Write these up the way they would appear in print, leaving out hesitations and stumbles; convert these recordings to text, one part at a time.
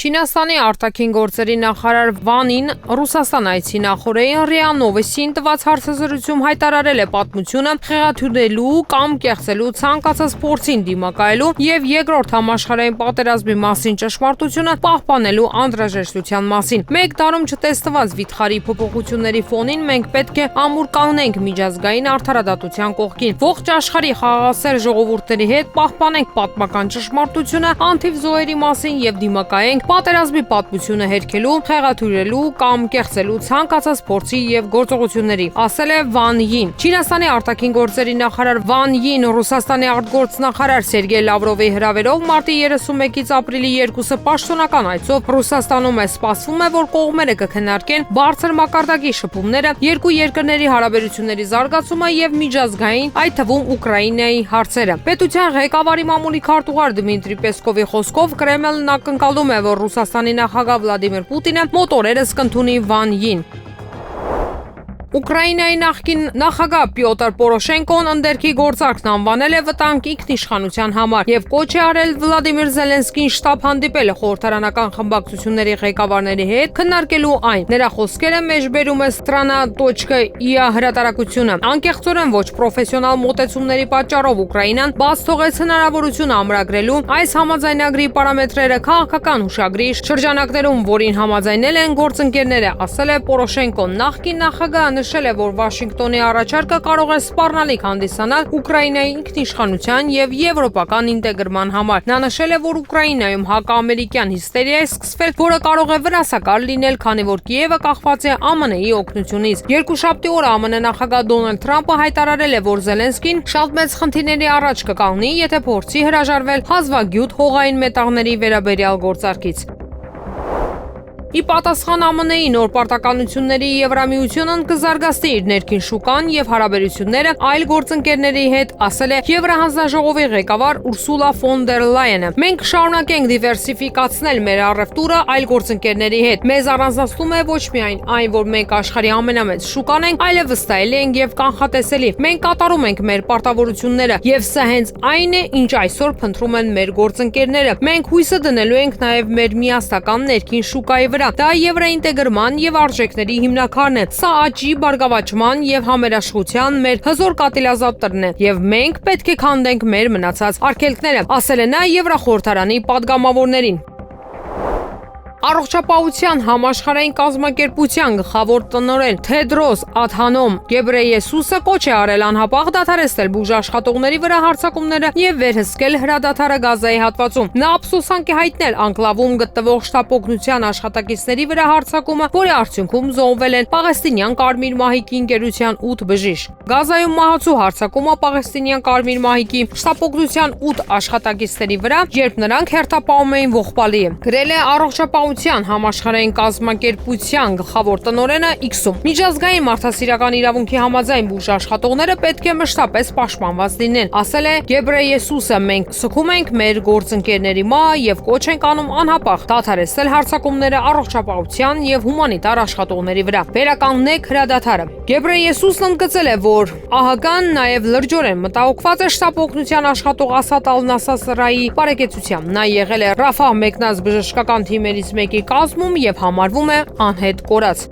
Չինաստանի արտաքին գործերի նախարար Վան Յին Ռուսաստան այցի նախօրեին ՌԻԱ Նովոստիին տված հարցազրույցում հայտարարել է պատմությունը խեղաթյուրելու կամ կեղծելու ցանկացած փորձին դիմակայելու եւ երկրորդ համաշխարհային պատերազմի մասին ճշմարտությունը պահպանելու անհրաժեշտության մասին։ Մեկ տարում չտեսնված վիթխարի փոփոխությունների ֆոնին մենք պետք է ամուր կանգնենք միջազգային արդարադատության կողքին, ողջ աշխարհի խաղաղասեր ժողովուրդների հետ պահպանենք պատմական ճշմարտությունը անթիվ զոհերի մասին եւ դիմակայենք պատերազմի պատմությունը հերքելու, խեղաթյուրելու կամ կեղծելու ցանկացած փորձի եւ գործողությունների, ասել է Վան Յին։ Չինաստանի արտաքին գործերի նախարար Վան Յին Ռուսաստանի արտգործնախարար Սերգեյ Լավրովի հրավերով մարտի 31-ից ապրիլի 2-ը պաշտոնական այցով Ռուսաստանում է սպասվում է, որ կողմերը կքննարկեն բարձր մակարդակի շփումները, երկու երկրների հարաբերությունների զարգացումը եւ միջազգային, այդ թվում Ուկրաինայի հարցերը։ Պետության ղեկավարի մամուլի քարտուղար Դմիտրի Պեսկովի խոսքով Կրեմլն ակնկալում է, որ Ռուսաստանի նախագահ Վլադիմիր Պուտինը մոտորերս կընդունի Վան Յին։ Ուկրաինայի նախկին նախագահ Պյոտր Պորոշենկոն ընդերքի գործարքն անվանել է վտանգ ինքնիշխանության համար եւ կոչ է արել Վլադիմիր Զելենսկին շտապ հանդիպել խորհրդարանական խմբակցությունների ղեկավարների հետ քննարկելու այն։ Նրա խոսքերը մեջբերում է Strana.ia հրատարակությունը։ Անկեղծորեն ոչ պրոֆեսիոնալ մոտեցումների պատճառով Ուկրաինան բաց թողեց հնարավորություն ամրագրելու այս համաձայնագրի պարամետրերը քաղաքական հուշագրի շրջանակներում, որին համաձայնել են գործընկերները, ասել է Պորոշենկոն։ Նախկին նախագահը նշել է, որ Վաշինգտոնի առաջարկը կարող է սպառնալիք հանդիսանալ Ուկրաինայի ինքնիշխանության եւ եվրոպական ինտեգրման համար։ Նա նշել է, որ Ուկրաինայում հակաամերիկյան հիստերիա է սկսվել, որը կարող է վնասակար լինել, քանի որ Կիևը կախված է ԱՄՆ-ի օգնությունից։ Երկուշաբթի օրը ԱՄՆ նախագահ Դոնալդ Թրամփը հայտարարել է, որ Զելենսկին շատ մեծ խնդիրների առաջ կկանգնի, եթե փորձի հրաժարվել հազվագյուտ հողային մետաղների վերաբերյալ գործարքից։ Ի պատասխան ԱՄՆ-ի նոր պարտականությունների Եվրամիությունն կզարգացնի իր ներքին շուկան եւ հարաբերությունները այլ գործընկերների հետ, ասել է Եվրահանձնաժողովի ղեկավար Ուրսուլա ֆոն դեր Լայենը։ Մենք կշարունակենք դիվերսիֆիկացնել մեր առևտուրը այլ գործընկերների հետ։ Մեզ առանձնացնում է ոչ միայն այն, որ մենք աշխարհի ամենամեծ շուկան ենք, այլև վստահելի ենք եւ կանխատեսելի։ Մենք կատարում ենք մեր պարտավորությունները եւ սա հենց այն է, ինչ այսօր փնտրում են մեր գործընկերները։ Մենք հույսը դնելու ենք նաեւ մեր միասնական ներքին շուկայի Դա եվրոինտեգրման եւ արժեքների հիմնաքարն է։ Սա աճի, բարգավաճման եւ համերաշխության մեր հզոր կատիլիզատորն է եւ մենք պետք է քանդենք մեր մնացած արգելքները, ասել է նա Եվրախորհրդարանի падգամավորներին։ Առողջապահության համաշխարհային կազմակերպության գլխավոր տնօրեն Թեդրոս Ադհանոմ Գեբրեյեսուսը կոչ է արել անհապաղ դադարեցնել բուժաշխատողների վրա հարձակումները եւ վերահսկել հրադադարը Գազայի հատվածում։ Նա ափսոսանք է հայտնել անկլավում գտնվող շտապօգնության աշխատակիցների վրա հարձակումը, որի արդյունքում զոհվել են պաղեստինյան Կարմիր մահիկի ընկերության 8 բժիշկ։ Գազայում մահացու հարձակումը պաղեստինյան Կարմիր մահիկի շտապօգնության 8 աշխատակիցների վրա, երբ նրանք հերթապահում էին ողբալի է, գրել է առողջապահության համաշխարհային կազմակերպության գլխավոր տնօրենը X-ում։ Միջազգային մարդասիրական իրավունքի համաձայն բուժաշխատողները պետք է մշտապես պաշտպանված լինեն, ասել է Գեբրեյեսուսը։ Մենք սգում ենք մեր գործընկերների մահը եւ կոչ ենք անում անհապաղ դադարեցնել հարձակումները առողջապահության եւ հումանիտար աշխատողների վրա։ Վերականգնեք հրադադարը։ Գեբրեյեսուսն ընդգծել է, որ ԱՀԿ-ն նաեւ լրջորեն մտահոգված է շտապօգնության աշխատող Ասադ Ալ-Նասրայի բարեկեցությամբ։ Նա եղել է Ռաֆահ մեկնած բժշկական թիմերից մեկի կազմում եւ համարվում է անհետ կորած։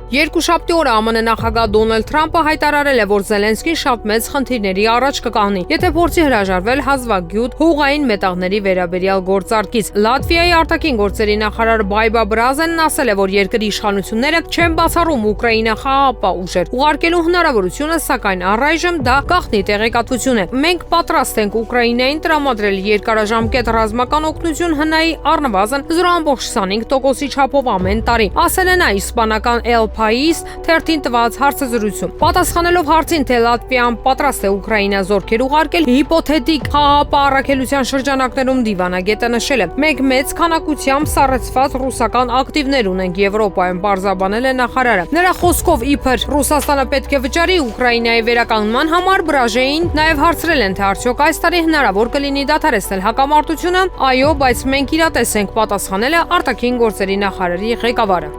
Երկուշաբթի օրը ԱՄՆ նախագահ Դոնալդ Թրամփը հայտարարել է, որ Զելենսկին շատ մեծ խնդիրների առաջ կկանգնի, եթե փորձի հրաժարվել հազվագյուտ հողային մետաղների վերաբերյալ գործարքից։ Լատվիայի արտաքին գործերի նախարար Բայբա Բրազենն ասել է, որ երկրի իշխանությունները չեն բացառում Ուկրաինա խաղաղապահ ուժեր ուղարկելու հնարավորությունը, սակայն առայժմ դա գաղտնի տեղեկատվություն է։ Մենք պատրաստ ենք Ուկրաինային տրամադրել երկարաժամկետ ռազմական օգնություն ՀՆ-ի առնվազն 0.25%-ի չափով ամեն տարի, ասել է նա իսպանական Pais թերթին տված հարցազրույցում։ Պատասխանելով հարցին, թե Լատվիան պատրաստ է Ուկրաինա զորքեր ուղարկել հիպոթետիկ խաղաղապահ առաքելության շրջանակներում, դիվանագետը նշել է. Մենք մեծ քանակությամբ սառեցված ռուսական ակտիվներ ունենք Եվրոպայում, պարզաբանել է նախարարը։ Նրա խոսքով իբր Ռուսաստանը պետք է վճարի Ուկրաինայի վերականգնման համար, Բրաժեին նաև հարցրել են, թե արդյոք այս տարի հնարավոր կլինի դադարեցնել հակամարտությունը։ Այո, բայց մենք իրատես ենք, պատասխանել է արտաքին գործերի նախարարի ղեկավարը։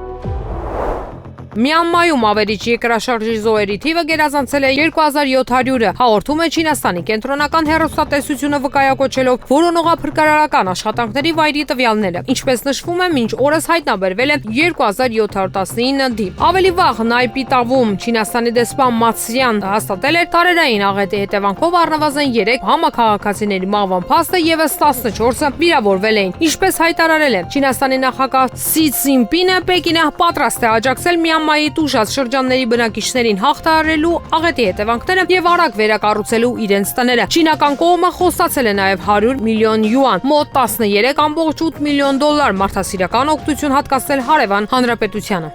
Մյանմայում ավերիչ երկրաշարժի զոհերի թիվը գերազանցել է 2700-ը, հաղորդում է Չինաստանի կենտրոնական հեռուստատեսությունը վկայակոչելով որոնողափրկարարական աշխատանքների վայրի տվյալները։ Ինչպես նշվում է, մինչ օրս հայտնաբերվել է 2719 դիպ։ Ավելի վաղ Նայպիտավում Չինաստանի դեսպան Մացրյան հաստատել էր տարերային աղետի հետևանքով առնվազն 3 համաքաղաքացիների մահվան փաստը եւս 14-ը վիրավորվել էին։ Ինչպես հայտարարել է Չինաստանի նախագահ Սի Ցզինպինը, Պեկինը պատրաստ է աջակցել Մյանմայի տուժած շրջանների բնակիչներին հաղթահարելու աղետի հետևանքները եւ արագ վերակառուցելու իրենց տները։ Չինական կողմը խոստացել է նաեւ 100 միլիոն յուան, մոտ 13.8 միլիոն դոլար մարդասիրական օգնություն հատկացնել հարևան հանրապետությանը։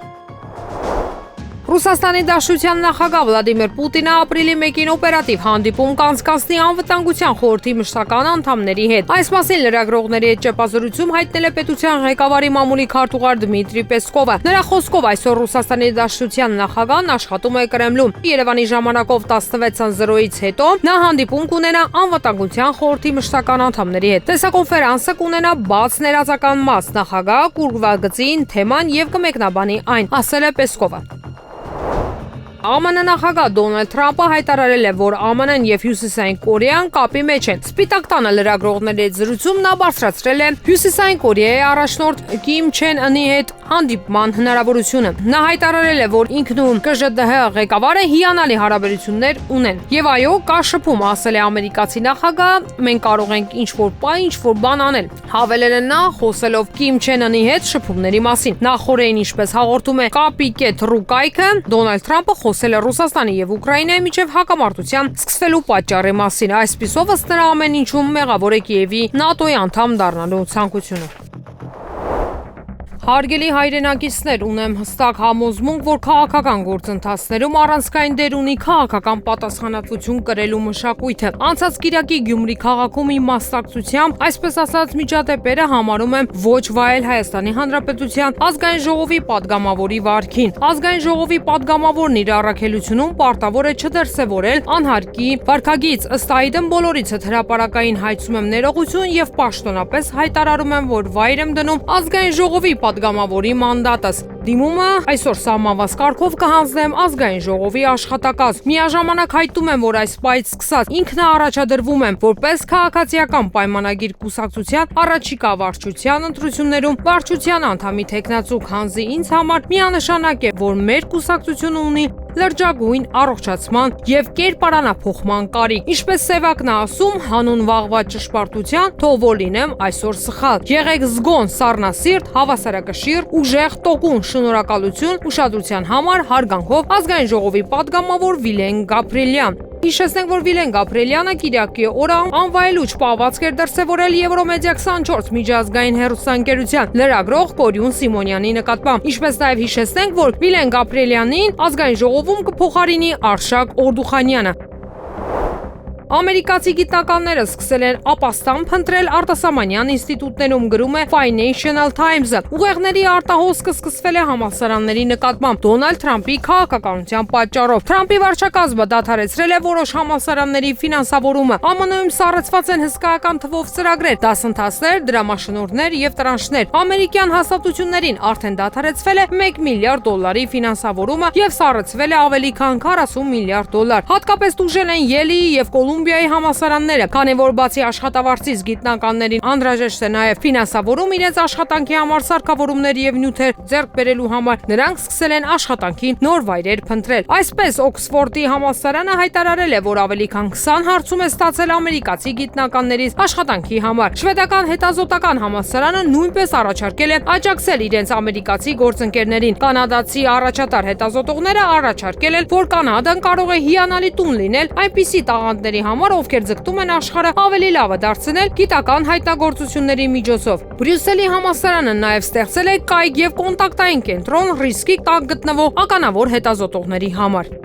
Ռուսաստանի Դաշնության նախագահ Վլադիմիր Պուտինը ապրիլի 1-ին օպերատիվ հանդիպում կանցկացնի անվտանգության խորհրդի մշտական անդամների հետ։ Այս մասին լրագրողների հետ ճեպազրույցում հայտնել է պետության ղեկավարի մամուլի քարտուղար Դմիտրի Պեսկովը։ Նրա խոսքով այսօր Ռուսաստանի Դաշնության նախագահն աշխատում է Կրեմլում։ Երևանի ժամանակով 16:00-ից հետո նա հանդիպում կունենա անվտանգության խորհրդի մշտական անդամների հետ։ Տեսակոնֆերանսը կունենա բաց ներածական մաս, նախագահը կուրվագծի թեման եւ կմեկնաբանի այն, ասել է Պեսկովը։ ԱՄՆ նախագահ Դոնալդ Թրամփը հայտարարել է, որ ԱՄՆ-ն եւ Հյուսիսային Կորեան կապի մեջ են։ Սպիտակ տանը լրագրողների հետ զրույցում նա բարձրացրել է Հյուսիսային Կորեայի առաջնորդ Կիմ Չեն Ընի հետ հանդիպման հնարավորությունը։ Նա հայտարարել է, որ ինքնուրույն ԿԺԴՀ ղեկավարը հիանալի հարաբերություններ ունեն։ Եվ այո, կա շփում, ասել է ամերիկացի նախագահը, մենք կարող ենք ինչ-որ բան անել։ Հավելել է նա, խոսելով Կիմ Չեն Ընի հետ շփումների մասին։ Նախորդին, ինչպես հաղորդում է կապի կետ.ru կայքը, Դոնալդ Թրամփը խոսել է Ռուսաստանի եւ Ուկրաինայի միջև հակամարտության սկսվելու պատճառի մասին։ Այսպիսով, ըստ նրա, ամեն ինչում մեղավոր է Կիևի ՆԱՏՕ-ի անդամ դառնալու ցանկությունը։ Հարգելի հայրենակիցներ, ունեմ հստակ համոզմունք, որ քաղաքական գործընթացներում առանցքային դեր ունի քաղաքական պատասխանատվություն կրելու մշակույթը։ Անցած կիրակի Գյումրի քաղաքում իմ մասնակցությամբ, այսպես ասած, միջադեպերը համարում եմ ոչ վայել Հայաստանի Հանրապետության ազգային ժողովի падգամավորի վարքին։ Ազգային ժողովի падգամավորն իր առաքելությունում պարտավոր է չդրսևորել անհարկի վարքագիծ։ Ըստ այդմ բոլորիցդ հրապարակային հայցում եմ ներողություն եւ պաշտոնապես հայտարարում եմ, որ վայր եմ դնում ազգային ժողովի падգամավորի մանդատս։ Դիմումը այսօր սահմանված կարգով կհանձնեմ ազգային ժողովի աշխատակազմ։ Միաժամանակ հայտնում եմ, որ այս պահից սկսած ինքնաառաջադրվում եմ որպես քաղաքացիական պայմանագիր կուսակցության առաջիկա վարչության ընտրություններում վարչության անդամի թեկնածու քանզի ինձ համար միանշանակ է, որ մեր կուսակցությունը ունի լրջագույն առողջացման եւ կերպարանափոխման կարիք։ Ինչպես Սևակն է ասում, հանուն վաղվա ճշմարտության, թող որ լինեմ այսօր սխալ։ Եղեք զգոն, սառնասիրտ, հավասարակշիռ, ուժեղ, տոկուն, շնորհակալություն, ուշադրության համար հարգանքով ազգային ժողովի падգամավոր Վիլեն Գաբրիելյան։ Հիշեցնենք, որ Վիլեն Գաբրիելյանը կիրակի օրը անվայելուչ պահվածք էր դրսևորել Եվրոմեդիա 24 միջազգային հեռուստաընկերության լրագրող Կորյուն Սիմոնյանի նկատմամբ։ Ինչպես նաև հիշեցնենք, որ Վիլեն Գաբրիելյանին ազգային ժողովում կփոխարինի Արշակ Օրդուխանյանը։ Ամերիկացի գիտնականները սկսել են ապաստան փնտրել արտասահմանյան ինստիտուտներում, գրում է Financial Times-ը։ Ուղեղների արտահոսքը սկսվել է համալսարանների նկատմամբ Դոնալդ Թրամփի քաղաքականության պատճառով։ Թրամփի վարչակազմը դադարեցրել է որոշ համալսարանների ֆինանսավորումը։ ԱՄՆ-ում սառեցված են հսկայական թվով ծրագրեր, դասընթացներ, դրամաշնորհներ եւ տրանշներ։ Ամերիկյան հաստատություններին արդեն դադարեցվել է $1 միլիարդ ֆինանսավորումը եւ սառեցվել է ավելի քան $40 միլիարդ։ Հատկապես տուժել են Ելիի եւ Կոլումբիայի համալսարանները, քանի որ բացի աշխատավարձից գիտնականներին անհրաժեշտ է նաև ֆինանսավորում իրենց աշխատանքի համար սարքավորումներ եւ նյութեր ձեռք բերելու համար, նրանք սկսել են աշխատանքի նոր վայրեր փնտրել։ Այսպես Օքսֆորդի համալսարանը հայտարարել է, որ ավելի քան 20 հարցում է ստացել ամերիկացի գիտնականներից աշխատանքի համար։ Շվեդական հետազոտական համալսարանը նույնպես առաջարկել է աջակցել իրենց ամերիկացի գործընկերներին։ Կանադացի առաջատար հետազոտողները առաջարկել են, որ Կանադան կարող է հիանալի տուն լինել այնպիսի տաղանդների համար, ովքեր ձգտում են աշխարհը ավելի լավը դարձնել գիտական հայտնագործությունների միջոցով։ Բրյուսելի համալսարանը նաև ստեղծել է կայք եւ կոնտակտային կենտրոն ռիսկի տակ գտնվող ականավոր հետազոտողների համար։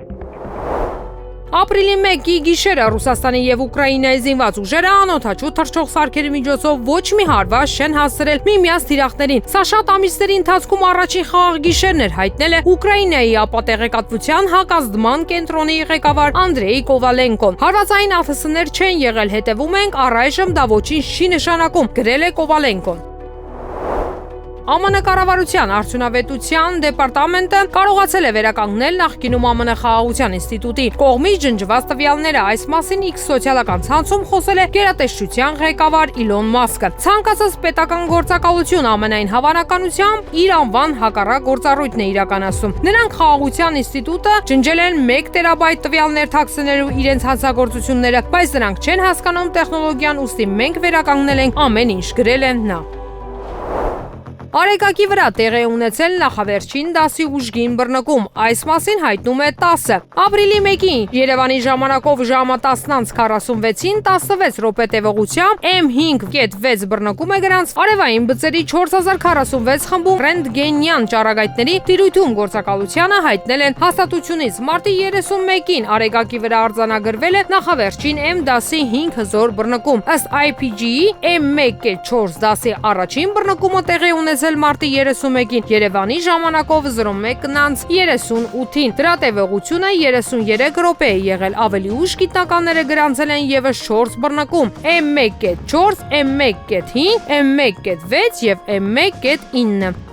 Ապրիլի 1-ի գիշերը Ռուսաստանի եւ Ուկրաինայի զինված ուժերը անօդաչու թռչող սարքերի միջոցով ոչ մի հարված չեն հասցրել միմյանց թիրախներին։ Սա շատ ամիսների ընթացքում առաջին խաղաղ գիշերն էր, հայտնել է Ուկրաինայի ապատեղեկատվության հակազդման կենտրոնի ղեկավար Անդրեյ Կովալենկոն։ Հարվածային ԱԹՍ-ներ չեն եղել, հետևում ենք, առայժմ դա ոչինչ չի նշանակում, գրել է Կովալենկոն։ ԱՄՆ կառավարության արդյունավետության դեպարտամենտը կարողացել է վերականգնել նախկինում ԱՄՆ խաղաղության ինստիտուտի կողմից ջնջված տվյալները։ Այս մասին X սոցիալական ցանցում խոսել է գերատեսչության ղեկավար Իլոն Մասկը։ Ցանկացած պետական գործակալություն ամենայն հավանականությամբ իր անվան հակառակ գործառույթն է իրականացում։ Նրանք խաղաղության ինստիտուտը ջնջել են 1 տերաբայթ տվյալներ թաքցնելու իրենց հանցագործությունները, բայց նրանք չեն հասկանում տեխնոլոգիան, ուստի մենք վերականգնել ենք ամեն ինչ, գրել է նա։ Արեգակի վրա տեղի ունեցել նախավերջին դասի ուժգին բռնկում։ Այս մասին հայտնում է TASS-ը։ Ապրիլի 1-ին Երևանի ժամանակով ժամը 10:46-ին 16 րոպե տևողությամբ M5.6 բռնկում է գրանցվել արևային բծերի 4046 խմբում ռենտգենյան ճառագայթների տիրույթում գործակալությանը հայտնել են հաստատությունից։ Մարտի 31-ին Արեգակի վրա արձանագրվել է նախավերջին M դասի 5 հզոր բռնկում։ Ըստ IPG-ի M1.4 դասի առաջին բռնկումը տեղի ունեցել մարտի 31-ին Երևանի ժամանակով 01:38-ին։ Դրա տևողությունը 33 րոպե է եղել։ Ավելի ուշ գիտնականները գրանցել են եւս 4 բռնկում՝ M1.4, M1.5, M1.6 եւ M1.9։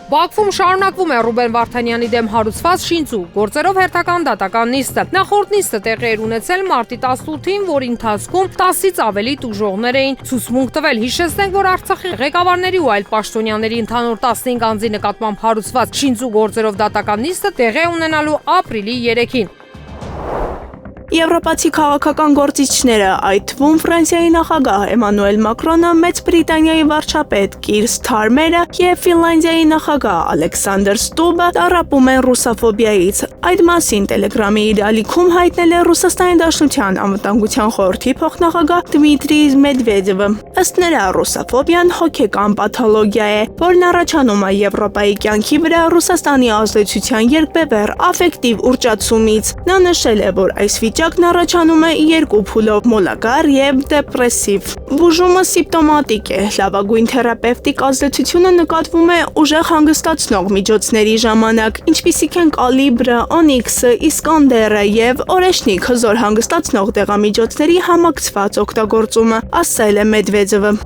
Բաքվում շարունակվում է Ռուբեն Վարդանյանի դեմ հարուցված շինծու գործերով հերթական դատական նիստը։ Նախորդ նիստը տեղի էր ունեցել մարտի 18-ին, որի ընթացքում 10-ից ավելի տուժողներ էին ցուցմունք տվել։ Հիշեցնենք, որ Արցախի ղեկավարների ու այլ պաշտոնյաների ընդհանուր 15 անձի նկատմամբ հարուցված շինծու գործերով դատական նիստը տեղի է ունենալու ապրիլի 3-ին։ Եվրոպացի քաղաքական գործիչները, այդ թվում Ֆրանսիայի նախագահ Էմանուել Մակրոնը, Մեծ Բրիտանիայի վարչապետ Կիր Սթարմերը եւ Ֆինլանդիայի նախագահ Ալեքսանդր Ստուբը տառապում են ռուսաֆոբիայից։ Այդ մասին Telegram-ի իր ալիքում հայտնել է Ռուսաստանի Դաշնության անվտանգության խորհրդի փոխնախագահ Դմիտրի Մեդվեդևը։ Ըստ նրա, ռուսաֆոբիան հոգեկան պաթոլոգիա է, որն առաջանում է Եվրոպայի կյանքի վրա Ռուսաստանի ազդեցության երկբևեռ աֆեկտիվ ուռճացումից։ Նա նշել է, որ այս վիճակն առաջանում է երկու փուլով՝ մոլագար եւ դեպրեսիվ։ Բուժումը սիմպտոմատիկ է։ Լավագույն թերապևտիկ ազդեցությունը նկատվում է ուժեղ հանգստացնող միջոցների ժամանակ, ինչպիսիք են կալիբրը, օնիքսը, իսկանդերը եւ օրեշնիկ հզոր հանգստացնող դեղամիջոցների համակցված օգտագործումը, ասել է Մեդվեդևը։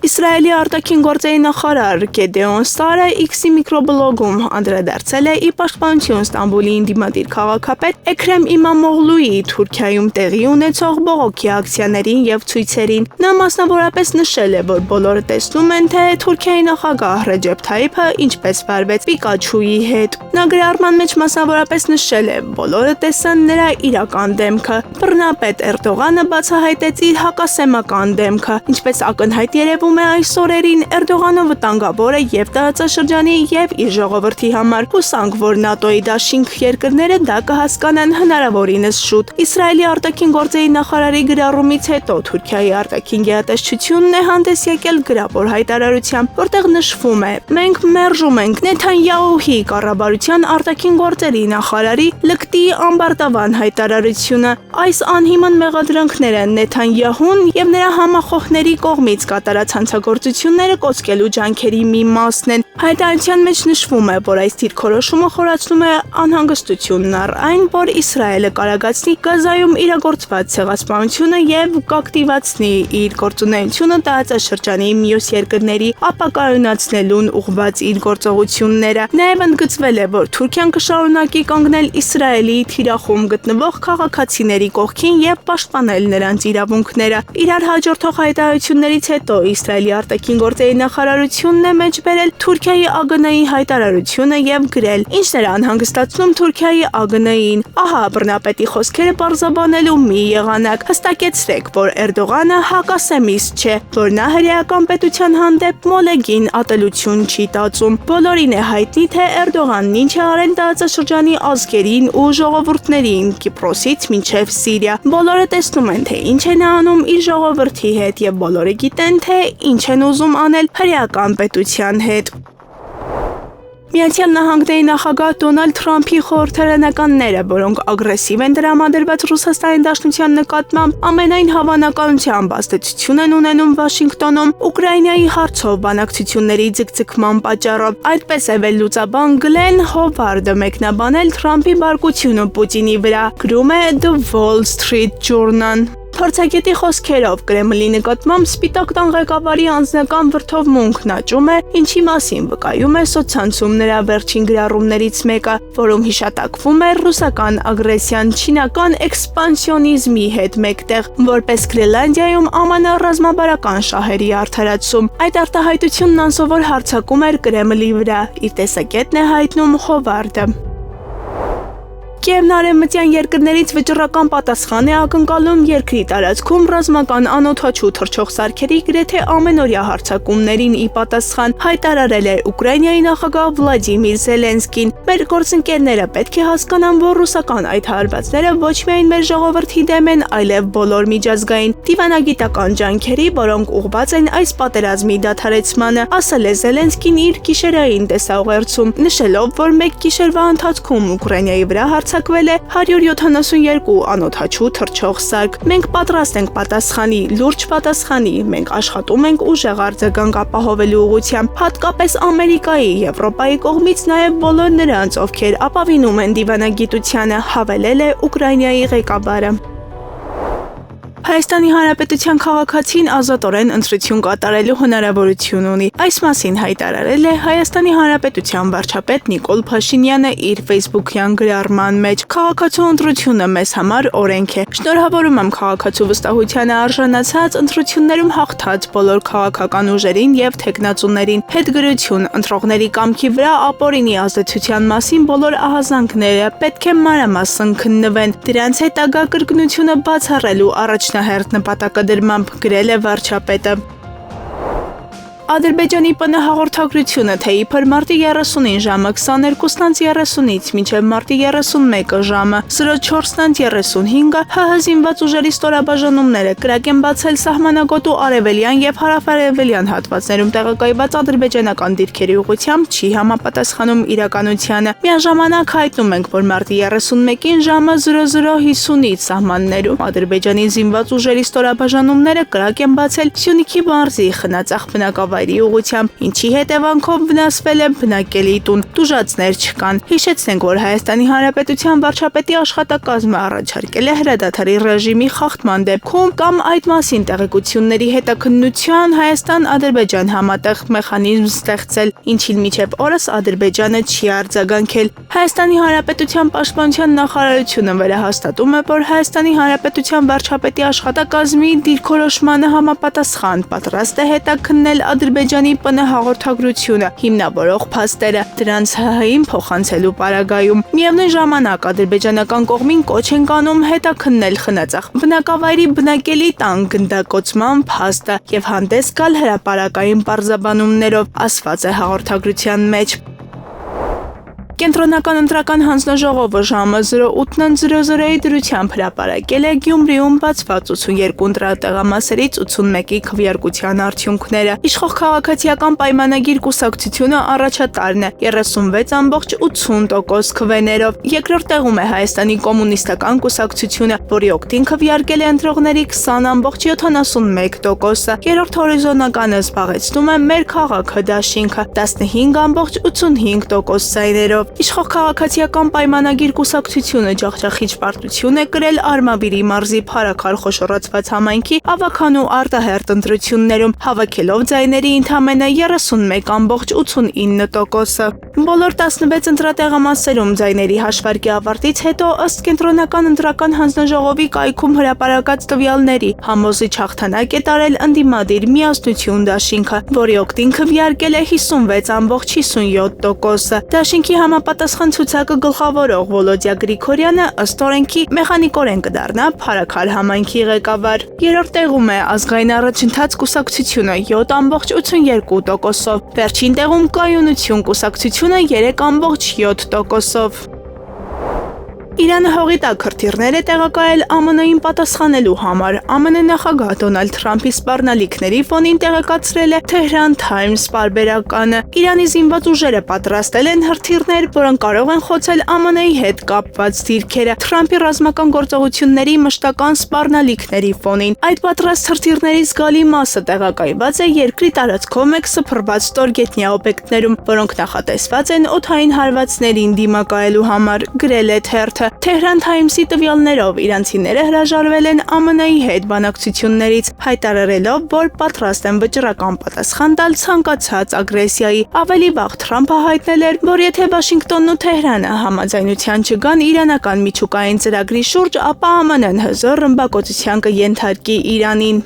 Իսրայելի արտաքին գործերի նախարար Գեդեոն Սարը X-ի միկրոբլոգում անդրադարձել է ի պաշտպանություն Ստամբուլի ընդդիմադիր քաղաքապետ Էքրեմ Իմամօղլուի Թուրքիայում տեղի ունեցող բողոքի ակցիաներին եւ ցույցերին։ Նա մասնավորապես նշել է, որ բոլորը տեսնում են, թե Թուրքիայի նախագահ Ռեջեփ Թայիփը ինչպես վարվեց Պիկաչուի հետ։ Նա գրառման մեջ մասնավորապես նշել է. բոլորը տեսան նրա իրական դեմքը։ Բռնապետ Էրդողանը բացահայտեց իր հակասեմական դեմքը, ինչպես ակնհայտ երևում է այս օրերին Էրդողանը վտանգավոր է եւ տարածաշրջանի եւ իր ժողովրդի համար։ Հուսանք, որ ՆԱՏՕ-ի դաշինք երկրները դա կհասկանան հնարավորինս շուտ։ Իսրայելի արտաքին գործերի նախարարի գրառումից հետո Թուրքիայի արտաքին գերատեսչությունն է հանդես եկել գրավոր հայտարարությամբ, որտեղ նշվում է. մենք մերժում ենք Նեթանյահուի կառավարության արտաքին գործերի նախարարի լկտի ամբարտավան հայտարարությունը։ Այս անհիմն մեղադրանքները Նեթանյահուն եւ նրա համախոհների կողմից կատարած հանցագործությունները կոծկելու ջանքերի մի մասն են։ Հայտարարության մեջ նշվում է, որ այս դիրքորոշումը խորացնում է անհանգստությունն առ այն, որ Իսրայելը կարագացնի Գազայում իրագործված ցեղասպանությունը եւ կակտիվացնի իր գործունեությունը տարածաշրջանի մյուս երկրների ապակայունացնելուն ուղղված իր գործողությունները։ Նաեւ ընդգծվել է, որ Թուրքիան կշարունակի կանգնել Իսրայելի թիրախում գտնվող քաղաքացիների կողքին եւ պաշտպանել նրանց իրավունքները։ Իրար հաջորդող հայտարարություններից հետո Իսրայելի արտաքին գործերի նախարարությունն է մեջբերել Թուրքիայի ԱԳՆ-ի հայտարարությունը եւ գրել. ինչն էր անհանգստացնում Թուրքիայի ԱԳՆ-ին։ Ահա բռնապետի խոսքերը պարզաբանելու մի եղանակ։ Հստակեցրեք, որ Էրդողանը հակասեմիստ չէ, որ նա հրեական պետության հանդեպ մոլեգին ատելություն չի տածում։ Բոլորին է հայտնի, թե Էրդողանն ինչ է արել տարածաշրջանի ազգերին ու ժողովուրդներին Կիպրոսից մինչև Սիրիա։ Բոլորը տեսնում են, թե ինչ է նա անում իր ժողովրդի հետ եւ բոլորը գիտեն, թե ինչ են ուզում անել հրեական պետության հետ։ Միացյալ Նահանգների նախագահ Դոնալդ Թրամփի խորհրդարանականները, որոնք ագրեսիվ են տրամադրված Ռուսաստանի Դաշնության նկատմամբ, ամենայն հավանականությամբ ազդեցություն են ունենում Վաշինգտոնում Ուկրաինայի հարցով բանակցությունների ձգձգման պատճառով։ Այդպես է վերլուծաբան Գլեն Հովարդը մեկնաբանել Թրամփի բարկությունը Պուտինի վրա, գրում է The Wall Street Journal։ Փորձագետի խոսքերով Կրեմլի նկատմամբ Սպիտակ տան ղեկավարի անձնական վրդովմունքն աճում է, ինչի մասին վկայում է սոցցանցում նրա վերջին գրառումներից մեկը, որում հիշատակվում է ռուսական ագրեսիան չինական էքսպանսիոնիզմի հետ մեկտեղ, որպես Գրենլանդիայում ԱՄՆ ռազմաբարական շահերի արդարացում։ Այդ արտահայտությունն անսովոր հարձակում էր Կրեմլի վրա, իր տեսակետն է հայտնում Հովարդը։ Կիևն արևմտյան երկրներից վճռական պատասխան է ակնկալում երկրի տարածքում ռազմական անօդաչու թռչող սարքերի գրեթե ամենօրյա հարձակումներին ի պատասխան, հայտարարել է Ուկրաինայի նախագահ Վլադիմիր Զելենսկին։ Մեր գործընկերները պետք է հասկանան, որ ռուսական այդ հարվածները ոչ միայն մեր ժողովրդի դեմ են, այլև բոլոր միջազգային դիվանագիտական ջանքերի, որոնք ուղղված են այս պատերազմի դադարեցմանը, ասել է Զելենսկին իր գիշերային տեսաուղերձում, նշելով, որ մեկ գիշերվա ընթացքում Ուկրաինայի վրա հարձակվել է 172 անօդաչու թռչող սարք։ Մենք պատրաստ ենք պատասխանի, լուրջ պատասխանի, մենք աշխատում ենք ուժեղ արձագանք ապահովելու ուղղությամբ, հատկապես Ամերիկայի, Եվրոպայի կողմից նաև բոլոր նրանց, ովքեր ապավինում են դիվանագիտությանը, հավելել է Ուկրաինայի ղեկավարը։ Հայաստանի Հանրապետության քաղաքացին ազատորեն ընտրություն կատարելու հնարավորություն ունի։ Այս մասին հայտարարել է Հայաստանի Հանրապետության վարչապետ Նիկոլ Փաշինյանը իր Facebook-յան գրառման մեջ։ Քաղաքացու ընտրությունը մեզ համար օրենք է։ Շնորհավորում եմ քաղաքացու վստահությանը արժանացած ընտրություններում հաղթած բոլոր քաղաքական ուժերին եւ թեկնածուներին։ Հետգրություն ընտրողների կամքի վրա ապօրինի ազդեցության մասին բոլոր ահազանգները պետք է մանրամասն քննվեն։ Դրանց հետագա կրկնությունը բացառելու առաջնահերթ նպատակադրմամբ գրել է վարչապետը։ Ադրբեջանի ՊՆ հաղորդագրությունը, թե իբր մարտի 30-ին ժամը 22:30-ից մինչև մարտի 31-ը ժամը 04:35-ը ՀՀ զինված ուժերի ստորաբաժանումները կրակ են բացել սահմանագոտու արևելյան եւ հարավարևելյան հատվածներում տեղակայված ադրբեջանական դիրքերի ուղղությամբ չի համապատասխանում իրականությանը։ Միաժամանակ հայտնում ենք, որ մարտի 31-ին ժամը 00:50-ից սահմաններում ադրբեջանի զինված ուժերի ստորաբաժանումները կրակ են բացել Սյունիքի մարզի Խնածախ բնակավայրի ուղղությամբ, ինչի հետևանքով վնասվել է բնակելի տուն, տուժածներ չկան։ Հիշեցնենք, որ Հայաստանի Հանրապետության վարչապետի աշխատակազմը առաջարկել է հրադադարի ռեժիմի խախտման դեպքում կամ այդ մասին տեղեկությունների հետաքննության Հայաստան-Ադրբեջան համատեղ մեխանիզմ ստեղծել, ինչին մինչև օրս Ադրբեջանը չի արձագանքել։ Հայաստանի Հանրապետության պաշտպանության նախարարությունը վերահաստատում է, որ Հայաստանի Հանրապետության վարչապետի աշխատակազմի դիրքորոշմանը համապատասխան պատրաստ է հետաքննել Ադրբեջանի ՊՆ հաղորդագրությունը, հիմնավորող փաստերը, դրանց ՀՀ-ին փոխանցելու պարագայում։ Միևնույն ժամանակ ադրբեջանական կողմին կոչ են անում հետաքննել Խնածախ բնակավայրի բնակելի տան գնդակոծման փաստը եւ հանդես գալ հրապարակային պարզաբանումներով, ասված է հաղորդագրության մեջ։ Կենտրոնական ընտրական հանձնաժողովը ժամը 08:00-ի դրությամբ հրապարակել է Գյումրիում բացված 82 ընտրատեղամասերից 81-ի քվեարկության արդյունքները։ Իշխող քաղաքացիական պայմանագիր կուսակցությունը առաջատարն է 36.80% քվեներով։ Երկրորդ տեղում է Հայաստանի կոմունիստական կուսակցությունը, որի օգտին քվեարկել է ընտրողների 20.71%-ը։ Երրորդ հորիզոնականը զբաղեցնում է Մեր քաղաքը դաշինքը 15.85% ձայներով։ Իշխող քաղաքացիական պայմանագիր կուսակցությունը ջախջախիչ պարտություն է կրել Արմավիրի մարզի Փարաքար խոշորացված համայնքի ավագանու արտահերտ ընտրություններում, հավաքելով ձայների ընդամենը 31.89%-ը։ Բոլոր 16 ընտրատեղամասերում ձայների հաշվարկի ավարտից հետո ըստ Կենտրոնական ընտրական հանձնաժողովի կայքում հրապարակած տվյալների համոզիչ հաղթանակ է տարել ընդդիմադիր Միասնություն դաշինքը, որի օգտին քվեարկել է 56.57%-ը։ Դաշինքի համապատասխան ցուցակը գլխավորող Վոլոդյա Գրիգորյանը ըստ օրենքի մեխանիկորեն կդառնա Փարաքար համայնքի ղեկավար։ Երրորդ տեղում է Ազգային առաջընթաց կուսակցությունը 7.82%-ով։ Վերջին տեղում Կայունություն կուսակցությունը 3.7%-ով։ Իրանը հողի տակ հրթիռներ է տեղակայել ԱՄՆ-ին պատասխանելու համար։ ԱՄՆ նախագահ Դոնալդ Թրամփի սպառնալիքների ֆոնին տեղեկացրել է Tehran Times պարբերականը։ Իրանի զինված ուժերը պատրաստել են հրթիռներ, որոնք կարող են խոցել ԱՄՆ-ի հետ կապված դիրքերը Թրամփի ռազմական գործողությունների մշտական սպառնալիքների ֆոնին։ Այդ պատրաստ հրթիռների զգալի մասը տեղակայված է երկրի տարածքով մեկ սփռված ստորգետնյա օբյեկտներում, որոնք նախատեսված են օդային հարվածներին դիմակայելու համար, գրել է թերթը։ 8-ը Tehran Times-ի տվյալներով իրանցիները հրաժարվել են ԱՄՆ-ի հետ բանակցություններից, հայտարարելով, որ պատրաստ են վճռական պատասխան տալ ցանկացած ագրեսիայի։ Ավելի վաղ Թրամփը հայտնել էր, որ եթե Վաշինգտոնն ու Թեհրանը համաձայնության չգան իրանական միջուկային ծրագրի շուրջ, ապա ԱՄՆ-ն հզոր ռմբակոծության կենթարկի Իրանին։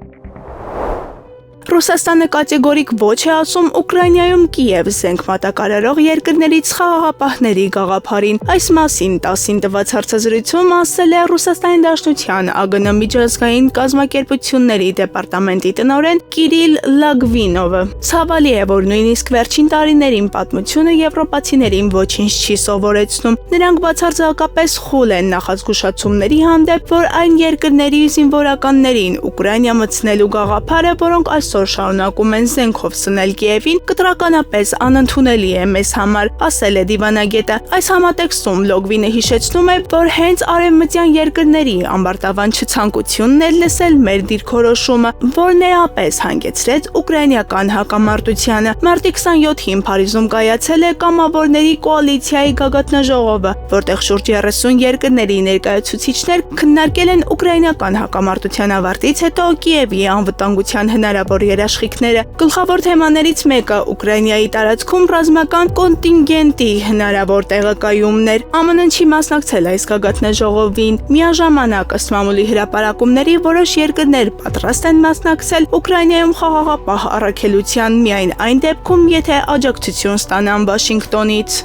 Ռուսաստանը կատեգորիկ ոչ է ասում Ուկրաինայում Կիև զենք մատակարարող երկրներից խաղաղապահների գաղափարին։ Այս մասին 10-ին տված հարցազրույցում ասել է Ռուսաստանի Դաշնության ԱԳՆ միջազգային կազմակերպությունների դեպարտամենտի տնօրեն Կիրիլ Լագվինովը։ Ցավալի է, որ նույնիսկ վերջին տարիներին պատմությունը եվրոպացիներին ոչինչ չի սովորեցնում։ Նրանք բացարձակապես խուլ են նախազգուշացումների հանդեպ, որ այն երկրների զինվորականներին Ուկրաինա մտցնելու գաղափարը, որոնք այսօր շարունակում են զենքով սնել Կիևին, կտրականապես անընդունելի է մեզ համար, ասել է դիվանագետը։ Այս համատեքստում Լոգվինը հիշեցնում է, որ հենց արևմտյան երկրների ամբարտավան չցանկությունն է լսել մեր դիրքորոշումը, որն էապես հանգեցրեց ուկրաինական հակամարտությանը։ Մարտի 27-ին Փարիզում կայացել է կամավորների կոալիցիայի գագաթնաժողովը, որտեղ շուրջ 30 երկրների ներկայացուցիչներ քննարկել են ուկրաինական հակամարտության ավարտից հետո Կիևի անվտանգության հնարավոր երաշխիքները։ Գլխավոր թեմաներից մեկը Ուկրաինայի տարածքում ռազմական կոնտինգենտի հնարավոր տեղակայումն էր։ ԱՄՆ-ն չի մասնակցել այս գագաթնաժողովին։ Միաժամանակ ըստ մամուլի հրապարակումների որոշ երկրներ պատրաստ են մասնակցել Ուկրաինայում խաղաղապահ առաքելության միայն այն դեպքում, եթե աջակցություն ստանան Վաշինգտոնից։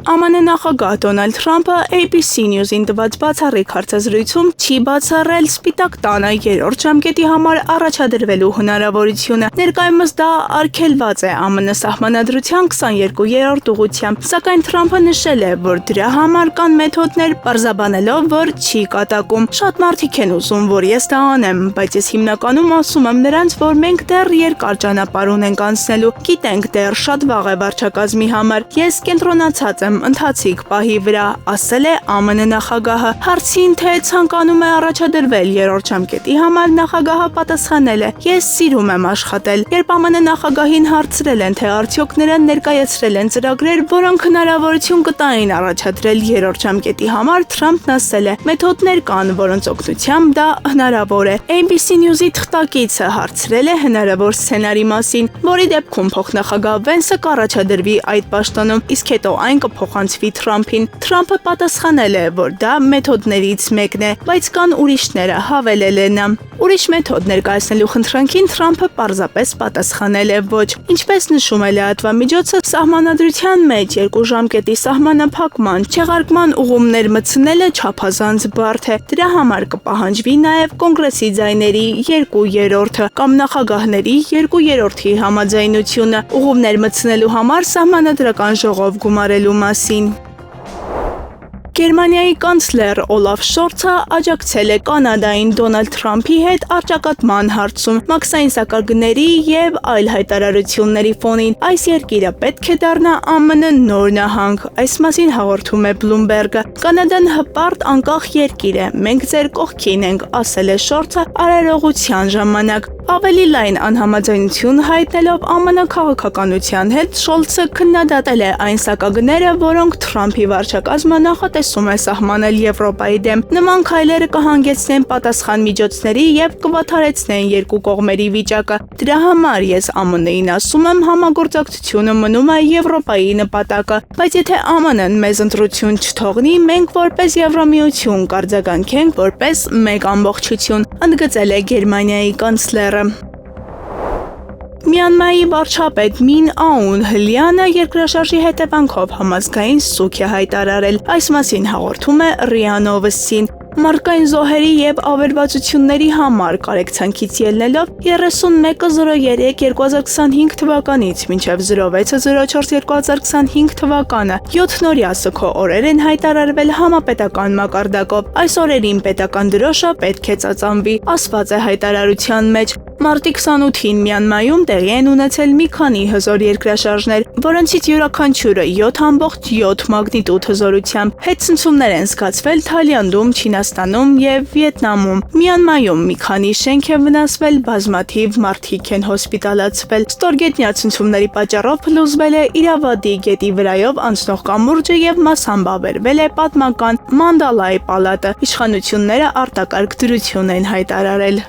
ԱՄՆ նախագահ Դոնալդ Թրամփը ABC News-ին տված բացառիկ հարցազրույցում չի բացառել Սպիտակ տանը երրորդ ժամկետի համար առաջադրվելու հնարավորությունը։ Ներկայումս դա արգելված է ԱՄՆ սահմանադրության 22-րդ ուղղությամբ, սակայն Թրամփը նշել է, որ դրա համար կան մեթոդներ, պարզաբանելով, որ չի կատակում։ Շատ մարդիկ են ուզում, որ ես դա անեմ, բայց ես հիմնականում ասում եմ նրանց, որ մենք դեռ երկար ճանապարհ ունենք անցնելու։ Գիտենք, դեռ շատ վաղ է վարչակազմի համար։ Ես կենտրոնացած եմ ընթացիկ պահի վրա, ասել է ԱՄՆ նախագահը։ Հարցին, թե ցանկանում է առաջադրվել երրորդ ժամկետի համար, նախագահը պատասխանել է. Ես սիրում եմ աշխատել։ Երբ ԱՄՆ նախագահին հարցրել են, թե արդյոք նրան ներկայացրել են ծրագրեր, որոնք հնարավորություն կտային առաջադրել երրորդ ժամկետի համար, Թրամփն ասել է. մեթոդներ կան, որոնց օգնությամբ դա հնարավոր է։ ABC News-ի թղթակիցը հարցրել է հնարավոր սցենարի մասին, որի դեպքում փոխնախագահ Վենսը կառաջադրվի այդ պաշտոնում, իսկ հետո այն կփոխանցվի Թրամփին։ Թրամփը պատասխանել է, որ դա մեթոդներից մեկն է, բայց կան ուրիշները, հավելել է նա։ Ուրիշ մեթոդ ներկայացնելու խնդրանքին Թրամփը պարզապես պատասխանել է ոչ։ Ինչպես նշում է լրատվամիջոցը, սահմանադրության մեջ երկու ժամկետի սահմանափակման, չեղարկման ուղումներ մտցնելը չափազանց բարդ է։ Դրա համար կպահանջվի նաև կոնգրեսի ձայների 2/3 կամ նախագահների 2/3 համաձայնությունը ուղումներ մտցնելու համար սահմանադրական ժողով գումարելու մասին։ Գերմանիայի կանցլեր Օլաֆ Շոլցը աջակցել է Կանադային Դոնալդ Թրամփի հետ առճակատման հարցում մաքսային սակագների եւ այլ հայտարարությունների ֆոնին։ Այս երկիրը պետք է դառնա ԱՄՆ նոր նահանգ, այս մասին հաղորդում է Bloomberg-ը։ Կանադան հպարտ անկախ երկիր է, մենք ձեր կողքին ենք, ասել է Շոլցը արարողության ժամանակ։ Ավելի լայն անհամաձայնություն հայտնելով ԱՄՆ քաղաքականության հետ, Շոլցը քննադատել է այն սակագները, որոնք Թրամփի վարչակազմը նախատեսում է սահմանել Եվրոպայի դեմ։ Նման քայլերը կհանգեցնեն պատասխան միջոցների եւ կվատարեցնեն երկու կողմերի վիճակը։ Դրա համար ես ԱՄՆ-ին ասում եմ, համագործակցությունը մնում է Եվրոպայի նպատակը, բայց եթե ԱՄՆ-ն մեզ ընտրություն չթողնի, մենք որպես Եվրամիություն կարձագանքենք որպես մեկ ամբողջություն, ընդգծել է Գերմանիայի կանցլերը։ Մյանմարի վարչապետ Մին Աուն Հլյանը երկրաշարժի հետևանքով համազգային սուգ է հայտարարել։ Այս մասին հաղորդում է ՌԻԱ Նովոստին։ Մարդկային զոհերի եւ ավերվածությունների համար կարեկցանքից ելնելով 31/03/2025 թվականից մինչև 06/04/2025 թվականը 7-նորյա սգո օրեր են հայտարարվել համապետական մակարդակով։ Այս օրերին պետական դրոշը պետք է ծածանվի, ասված է հայտարարության մեջ։ Մարտի 28-ին Մյանմայում տեղի են ունեցել մի քանի հզոր երկրաշարժներ, որոնցից յուրաքանչյուրը 7.7 մագնիտուդ հզորությամբ։ Հետցնցումներ են զգացվել Թայլանդում, Չինաստանում եւ Վիետնամում։ Մյանմայում մի քանի շենք են վնասվել, բազմաթիվ մարդիկ են հոսպիտալացվել։ Ստորգետնյա ցնցումների պատճառով փլուզվել է Իրավադի գետի վրայով անցնող կամուրջը եւ մասամբ ավերվել է պատմական Մանդալայի պալատը։ Իշխանությունները արտակարգ դրություն են հայտարարել։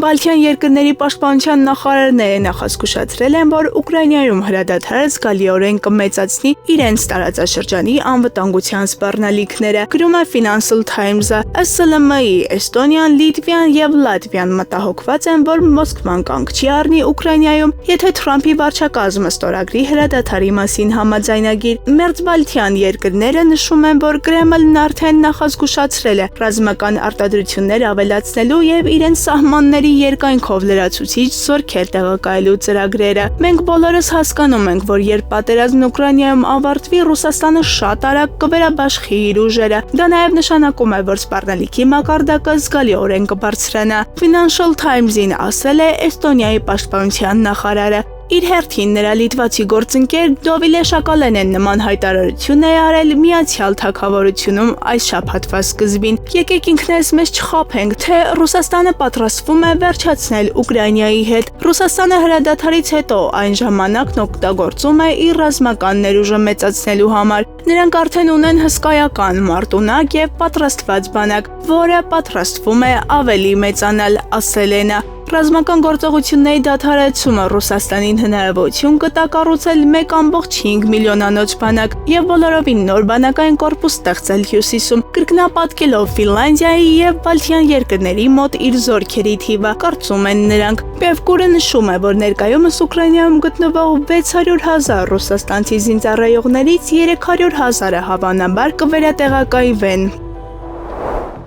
Բալթյան երկրների պաշտպանության նախարարները նախազգուշացրել են, որ Ուկրաինայում հրադադարը զգալիորեն կմեծացնի իրենց տարածաշրջանի անվտանգության սպառնալիքները, գրում է Financial Times-ը։ Ըստ ՍԼՄ-ի Էստոնիան, Լիտվան եւ Լատվիան մտահոգված են, որ Մոսկվան կանգ չի առնի Ուկրաինայում, եթե Թրամփի վարչակազմը ստորագրի հրադադարի մասին համաձայնագիր։ Մերձբալթյան երկրները նշում են, որ Կրեմլն արդեն նախազգուշացրել է ռազմական արտադրություններ ավելացնելու եւ իրենց սահմանների երկայնքով լրացուցիչ զորքեր տեղակայելու ծրագրերը։ Մենք բոլորս հասկանում ենք, որ երբ պատերազմն Ուկրաինայում ավարտվի, Ռուսաստանը շատ արագ կվերաբաշխի իր ուժերը։ Դա նաև նշանակում է, որ սպառնալիքի մակարդակը զգալիորեն կբարձրանա։ Financial Times-ին ասել է Էստոնիայի պաշտպանության նախարարը։ Իր հերթին նրա լիտվացի գործընկեր Դովիլե Շակալենեն նման հայտարարություն է արել Միացյալ Թագավորությունում այս շաբաթվա սկզբին։ Եկեք ինքներս մեզ չխաբենք, թե Ռուսաստանը պատրաստվում է վերջացնել Ուկրաինայի հետ։ Ռուսաստանը հրադադարից հետո այն ժամանակն օգտագործում է իր ռազմական ներուժը մեծացնելու համար։ Նրանք արդեն ունեն հսկայական մարտունակ եւ պատրաստված բանակ, որը պատրաստվում է ավելի մեծանալ, ասել է նա։ Ռազմական գործողությունների դադարեցումը Ռուսաստանին հնարավորություն կտա կառուցել 1.5 միլիոնանոց բանակ եւ բոլորովին նոր բանակային կորպուս ստեղծել հյուսիսում, կրկնապատկելով Ֆինլանդիայի եւ Բալթյան երկրների մոտ իր զորքերի թիվը, կարծում են նրանք։ Պևկուրը նշում է, որ ներկայումս Ուկրաինայում գտնվող 600,000 ռուսաստանցի զինծառայողներից 300,000-ը հավանաբար կվերատեղակայվեն։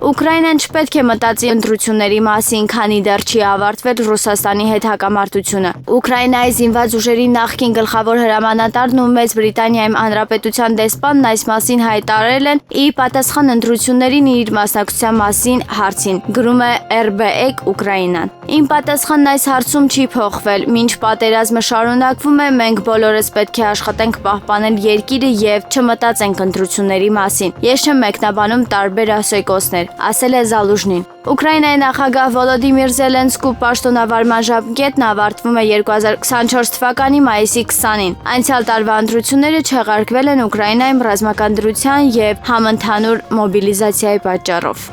Ուկրաինան չպետք է մտածի ընտրությունների մասին, քանի դեռ չի ավարտվել Ռուսաստանի հետ հակամարտությունը։ Ուկրաինայի զինված ուժերի նախկին գլխավոր հրամանատարն ու Մեծ Բրիտանիայում հանրապետության դեսպանն այս մասին հայտարարել են ի պատասխան ընտրություններին իր մասնակցության մասին հարցին, գրում է RBE Ուկրաինան։ Իմ պատասխանն այս հարցում չի փոխվել, մինչ պատերազմը շարունակվում է, մենք բոլորս պետք է աշխատենք պահպանել երկիրը եւ չմտածենք ընտրությունների մասին։ Ես չեմ մեկնաբանում տարբեր ասեկոսներ, ասել է Զալուժնին։ Ուկրաինայի նախագահ Վոլոդիմիր Զելենսկու պաշտոնավարման ժամկետն ավարտվում է 2024 թվականի մայիսի 20-ին։ Անցյալ տարվա ընտրությունները չեղարկվել են Ուկրաինայում ռազմական դրության եւ համընդհանուր մոբիլիզացիայի պատճառով։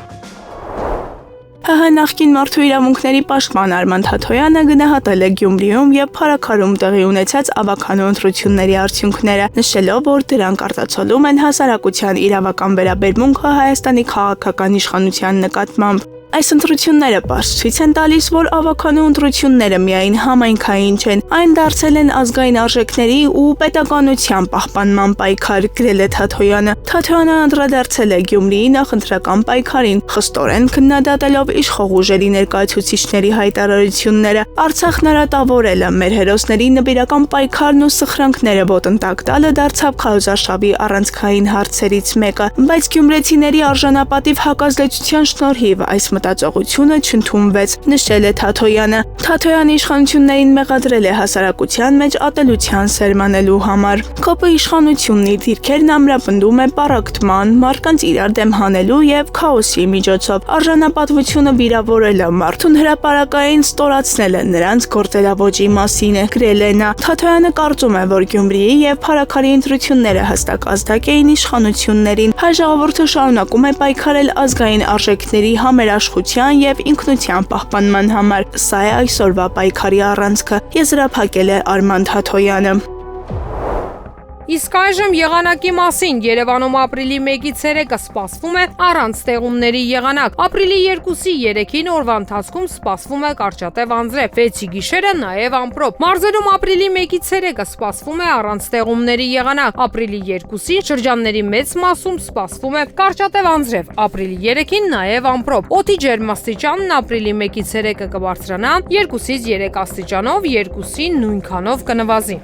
ՀՀ նախկին մարդու իրավունքների պաշտպան Արման Թաթոյանը գնահատել է Գյումրիում եւ Փարաքարում տեղի ունեցած ավականու ընտրությունների արդյունքները, նշելով, որ դրանք արտացոլում են հասարակության իրավական վերաբերմունքը Հայաստանի քաղաքական իշխանության նկատմամբ։ Այս ընտրությունները պարզ ցույց են տալիս, որ ավականու ընտրությունները միայն համայնքային չեն, այն դարձել են ազգային արժեքների ու պետականության պահպանման պայքար, գրել է Թաթոյանը։ Թաթոյանը անդրադարձել է Գյումրիի նախընտրական պայքարին, խստորեն քննադատելով իշխող ուժերի ներկայացուցիչների հայտարարությունները։ Արցախն արատավորելը, մեր հերոսների նվիրական պայքարն ու սխրանքները ոտնտակ տալը դարձավ քարոզարշավի առանցքային հարցերից մեկը, բայց գյումրեցիների արժանապատիվ հակազդեցության շնորհիվ այս մտածողությունը չընդունվեց, նշել է Թաթոյանը։ Թաթոյանը իշխանություններին մեղադրել է հասարակության մեջ ատելության սերմանելու համար։ ԿՊ իշխանությունն իր դիրքերն ամրապնդում է պառակտման, մարդկանց իրար դեմ հանելու եւ քաոսի միջոցով, արժանապատվությունը վիրավորելը, մարդուն հրապարակային ստորացնելը նրանց գործելավոճի մասին է, գրել է նա։ Թաթոյանը կարծում է, որ Գյումրիի եւ Փարաքարի ընտրությունները հստակ ազդակ էին իշխանություններին։ Հայ ժողովուրդը շարունակում է պայքարել ազգային արժեքների համերաշխության եւ ինքնության պահպանման համար։ Սա է այսօրվա պայքարի առանցքը, եզրափակել է Արման Թաթոյանը։ Իսկ այժմ եղանակի մասին Երևանում ապրիլի 1-ից 3-ը սպասվում է առանց ստեղումների եղանակ։ Ապրիլի 2-ի 3-ին օրվա ընթացքում սպասվում է կարճատև անձրև, 6-ի գիշերը նաև ամպրոպ։ Մարզերում ապրիլի 1-ից 3-ը սպասվում է առանց ստեղումների եղանակ։ Ապրիլի 2-ին շրջանների մեծ մասում սպասվում է կարճատև անձրև, ապրիլի 3-ին նաև ամպրոպ։ Օդի ջերմաստիճանն ապրիլի 1-ից 3-ը կբարձրանա 2-ից 3 աստիճանով, 2-ին նույնքանով կնվազի։